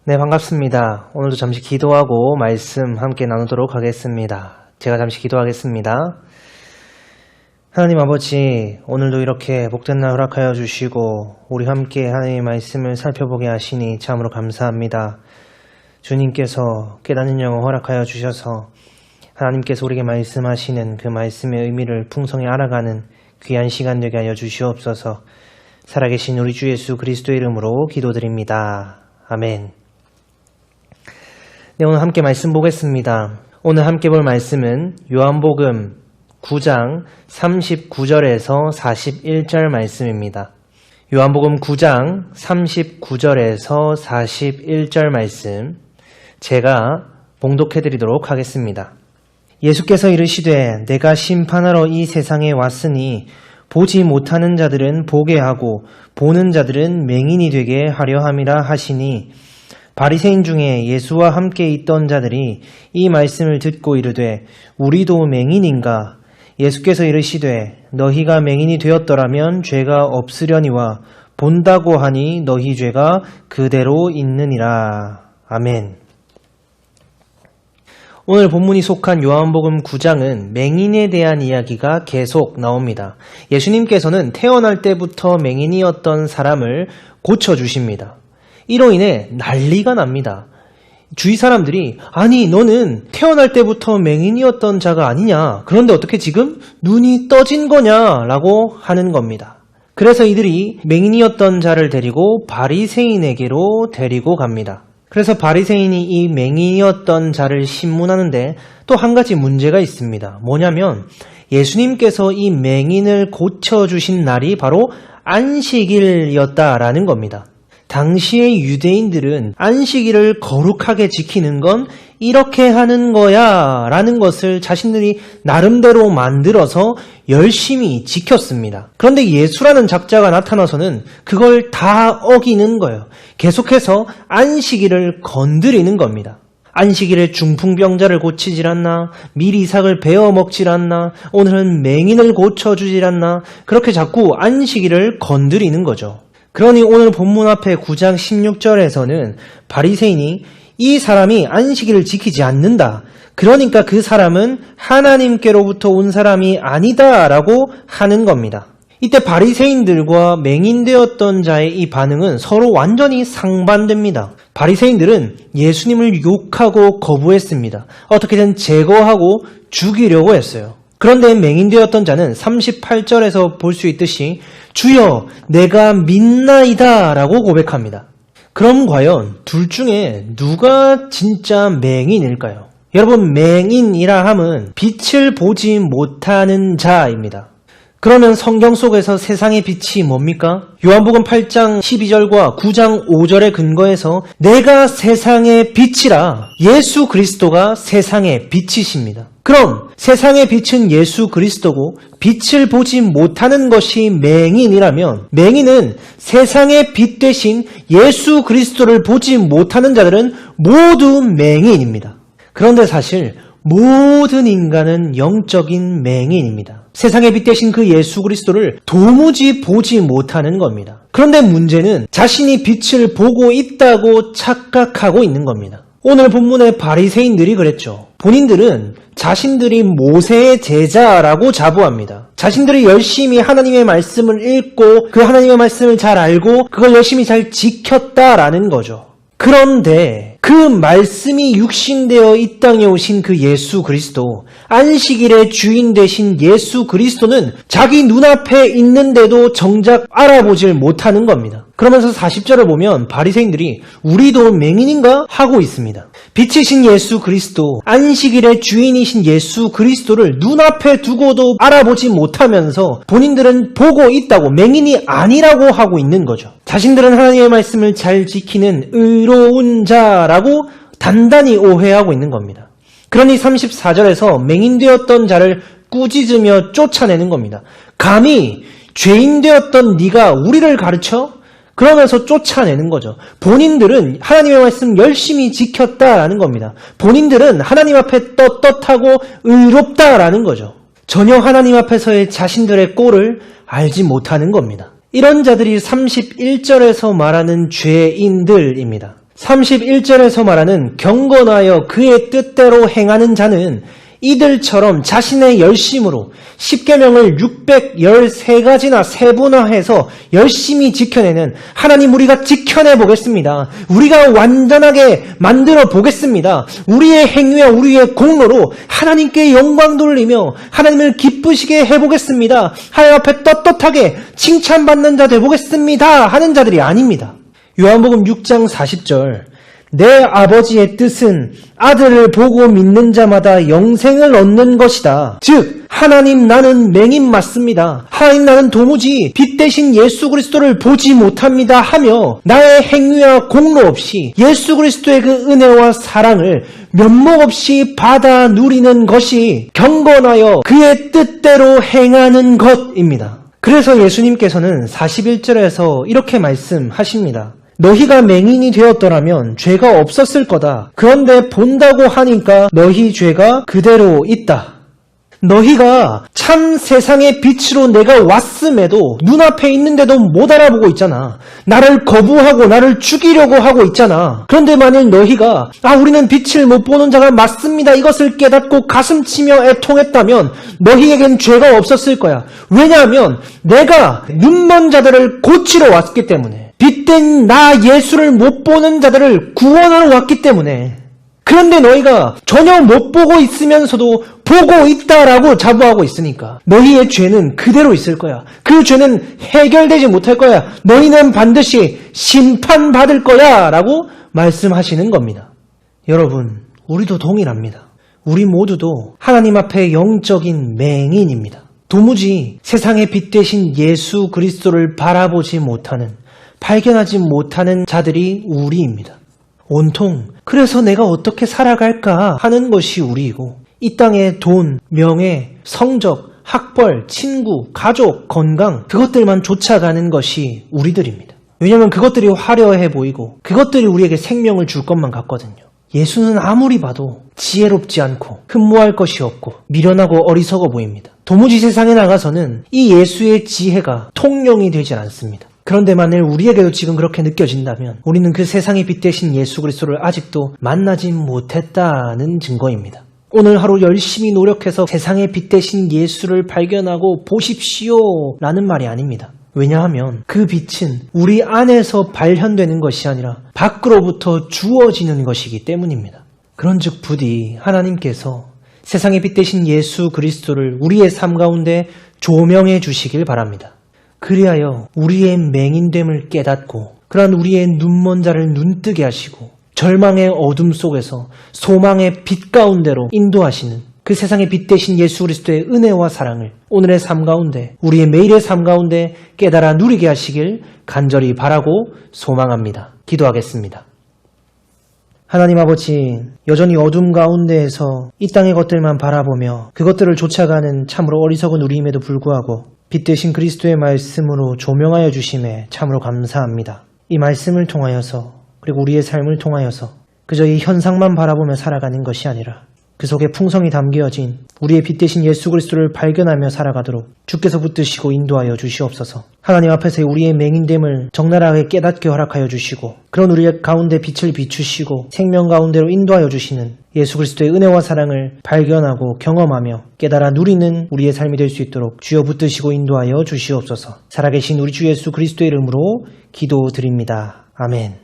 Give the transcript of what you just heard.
네, 반갑습니다. 오늘도 잠시 기도하고 말씀 함께 나누도록 하겠습니다. 제가 잠시 기도하겠습니다. 하나님 아버지, 오늘도 이렇게 복된 날 허락하여 주시고 우리 함께 하나님의 말씀을 살펴보게 하시니 참으로 감사합니다. 주님께서 깨닫는 영을 허락하여 주셔서 하나님께서 우리에게 말씀하시는 그 말씀의 의미를 풍성히 알아가는 귀한 시간 되게 하여 주시옵소서. 살아계신 우리 주 예수 그리스도의 이름으로 기도드립니다. 아멘. 네, 오늘 함께 말씀 보겠습니다. 오늘 함께 볼 말씀은 요한복음 9장 39절에서 41절 말씀입니다. 요한복음 9장 39절에서 41절 말씀 제가 봉독해 드리도록 하겠습니다. 예수께서 이르시되 내가 심판하러 이 세상에 왔으니 보지 못하는 자들은 보게 하고 보는 자들은 맹인이 되게 하려 함이라 하시니 바리새인 중에 예수와 함께 있던 자들이 이 말씀을 듣고 이르되 우리도 맹인인가? 예수께서 이르시되 너희가 맹인이 되었더라면 죄가 없으려니와 본다고 하니 너희 죄가 그대로 있느니라. 아멘. 오늘 본문이 속한 요한복음 9장은 맹인에 대한 이야기가 계속 나옵니다. 예수님께서는 태어날 때부터 맹인이었던 사람을 고쳐주십니다. 이로 인해 난리가 납니다. 주위 사람들이 아니 너는 태어날 때부터 맹인이었던 자가 아니냐, 그런데 어떻게 지금 눈이 떠진 거냐 라고 하는 겁니다. 그래서 이들이 맹인이었던 자를 데리고 바리새인에게로 데리고 갑니다. 그래서 바리새인이 이 맹인이었던 자를 신문하는데 또 한 가지 문제가 있습니다. 뭐냐면 예수님께서 이 맹인을 고쳐주신 날이 바로 안식일이었다라는 겁니다. 당시의 유대인들은 안식일을 거룩하게 지키는 건 이렇게 하는 거야 라는 것을 자신들이 나름대로 만들어서 열심히 지켰습니다. 그런데 예수라는 작자가 나타나서는 그걸 다 어기는 거예요. 계속해서 안식일을 건드리는 겁니다. 안식일에 중풍병자를 고치질 않나, 밀이삭을 베어 먹질 않나, 오늘은 맹인을 고쳐주질 않나, 그렇게 자꾸 안식일을 건드리는 거죠. 그러니 오늘 본문 앞에 9장 16절에서는 바리새인이 이 사람이 안식일을 지키지 않는다, 그러니까 그 사람은 하나님께로부터 온 사람이 아니다 라고 하는 겁니다. 이때 바리새인들과 맹인되었던 자의 이 반응은 서로 완전히 상반됩니다. 바리새인들은 예수님을 욕하고 거부했습니다. 어떻게든 제거하고 죽이려고 했어요. 그런데 맹인되었던 자는 38절에서 볼 수 있듯이 주여 내가 믿나이다 라고 고백합니다. 그럼 과연 둘 중에 누가 진짜 맹인일까요? 여러분, 맹인이라 함은 빛을 보지 못하는 자입니다. 그러면 성경 속에서 세상의 빛이 뭡니까? 요한복음 8장 12절과 9장 5절에 근거해서 내가 세상의 빛이라, 예수 그리스도가 세상의 빛이십니다. 그럼 세상의 빛은 예수 그리스도고 빛을 보지 못하는 것이 맹인이라면 맹인은 세상의 빛 대신 예수 그리스도를 보지 못하는 자들은 모두 맹인입니다. 그런데 사실 모든 인간은 영적인 맹인입니다. 세상의 빛 대신 그 예수 그리스도를 도무지 보지 못하는 겁니다. 그런데 문제는 자신이 빛을 보고 있다고 착각하고 있는 겁니다. 오늘 본문의 바리새인들이 그랬죠. 본인들은 자신들이 모세의 제자라고 자부합니다. 자신들이 열심히 하나님의 말씀을 읽고 그 하나님의 말씀을 잘 알고 그걸 열심히 잘 지켰다라는 거죠. 그런데 그 말씀이 육신되어 이 땅에 오신 그 예수 그리스도, 안식일의 주인 되신 예수 그리스도는 자기 눈앞에 있는데도 정작 알아보질 못하는 겁니다. 그러면서 40절을 보면 바리새인들이 우리도 맹인인가? 하고 있습니다. 빛이신 예수 그리스도, 안식일의 주인이신 예수 그리스도를 눈앞에 두고도 알아보지 못하면서 본인들은 보고 있다고, 맹인이 아니라고 하고 있는 거죠. 자신들은 하나님의 말씀을 잘 지키는 의로운 자라고 단단히 오해하고 있는 겁니다. 그러니 34절에서 맹인되었던 자를 꾸짖으며 쫓아내는 겁니다. 감히 죄인되었던 네가 우리를 가르쳐? 그러면서 쫓아내는 거죠. 본인들은 하나님의 말씀 열심히 지켰다라는 겁니다. 본인들은 하나님 앞에 떳떳하고 의롭다라는 거죠. 전혀 하나님 앞에서의 자신들의 꼴을 알지 못하는 겁니다. 이런 자들이 31절에서 말하는 죄인들입니다. 31절에서 말하는 경건하여 그의 뜻대로 행하는 자는 이들처럼 자신의 열심으로 10계명을 613가지나 세분화해서 열심히 지켜내는 하나님, 우리가 지켜내 보겠습니다. 우리가 완전하게 만들어 보겠습니다. 우리의 행위와 우리의 공로로 하나님께 영광 돌리며 하나님을 기쁘시게 해보겠습니다. 하나님 앞에 떳떳하게 칭찬받는 자 되보겠습니다 하는 자들이 아닙니다. 요한복음 6장 40절, 내 아버지의 뜻은 아들을 보고 믿는 자마다 영생을 얻는 것이다. 즉 하나님, 나는 맹인 맞습니다. 하나님, 나는 도무지 빛 대신 예수 그리스도를 보지 못합니다 하며 나의 행위와 공로 없이 예수 그리스도의 그 은혜와 사랑을 면목 없이 받아 누리는 것이 경건하여 그의 뜻대로 행하는 것입니다. 그래서 예수님께서는 41절에서 이렇게 말씀하십니다. 너희가 맹인이 되었더라면 죄가 없었을 거다. 그런데 본다고 하니까 너희 죄가 그대로 있다. 너희가 참 세상의 빛으로 내가 왔음에도 눈앞에 있는데도 못 알아보고 있잖아. 나를 거부하고 나를 죽이려고 하고 있잖아. 그런데 만일 너희가 우리는 빛을 못 보는 자가 맞습니다, 이것을 깨닫고 가슴치며 애통했다면 너희에겐 죄가 없었을 거야. 왜냐하면 내가 눈먼 자들을 고치러 왔기 때문에, 빛된 나 예수를 못 보는 자들을 구원하러 왔기 때문에. 그런데 너희가 전혀 못 보고 있으면서도 보고 있다라고 자부하고 있으니까 너희의 죄는 그대로 있을 거야. 그 죄는 해결되지 못할 거야. 너희는 반드시 심판받을 거야 라고 말씀하시는 겁니다. 여러분, 우리도 동일합니다. 우리 모두도 하나님 앞에 영적인 맹인입니다. 도무지 세상의 빛 대신 예수 그리스도를 바라보지 못하는, 발견하지 못하는 자들이 우리입니다. 온통 그래서 내가 어떻게 살아갈까 하는 것이 우리이고, 이 땅의 돈, 명예, 성적, 학벌, 친구, 가족, 건강, 그것들만 쫓아가는 것이 우리들입니다. 왜냐하면 그것들이 화려해 보이고 그것들이 우리에게 생명을 줄 것만 같거든요. 예수는 아무리 봐도 지혜롭지 않고 흠모할 것이 없고 미련하고 어리석어 보입니다. 도무지 세상에 나가서는 이 예수의 지혜가 통용이 되지 않습니다. 그런데 만일 우리에게도 지금 그렇게 느껴진다면 우리는 그 세상의 빛 대신 예수 그리스도를 아직도 만나지 못했다는 증거입니다. 오늘 하루 열심히 노력해서 세상의 빛 대신 예수를 발견하고 보십시오 라는 말이 아닙니다. 왜냐하면 그 빛은 우리 안에서 발현되는 것이 아니라 밖으로부터 주어지는 것이기 때문입니다. 그런즉 부디 하나님께서 세상의 빛 대신 예수 그리스도를 우리의 삶 가운데 조명해 주시길 바랍니다. 그리하여 우리의 맹인됨을 깨닫고 그러한 우리의 눈먼 자를 눈뜨게 하시고 절망의 어둠 속에서 소망의 빛 가운데로 인도하시는 그 세상의 빛 대신 예수 그리스도의 은혜와 사랑을 오늘의 삶 가운데, 우리의 매일의 삶 가운데 깨달아 누리게 하시길 간절히 바라고 소망합니다. 기도하겠습니다. 하나님 아버지, 여전히 어둠 가운데에서 이 땅의 것들만 바라보며 그것들을 쫓아가는 참으로 어리석은 우리임에도 불구하고 빛 대신 그리스도의 말씀으로 조명하여 주심에 참으로 감사합니다. 이 말씀을 통하여서, 그리고 우리의 삶을 통하여서 그저 이 현상만 바라보며 살아가는 것이 아니라 그 속에 풍성이 담겨진 우리의 빛 대신 예수 그리스도를 발견하며 살아가도록 주께서 붙드시고 인도하여 주시옵소서. 하나님 앞에서 우리의 맹인됨을 적나라하게 깨닫게 허락하여 주시고 그런 우리의 가운데 빛을 비추시고 생명 가운데로 인도하여 주시는 예수 그리스도의 은혜와 사랑을 발견하고 경험하며 깨달아 누리는 우리의 삶이 될 수 있도록 주여 붙드시고 인도하여 주시옵소서. 살아계신 우리 주 예수 그리스도의 이름으로 기도드립니다. 아멘.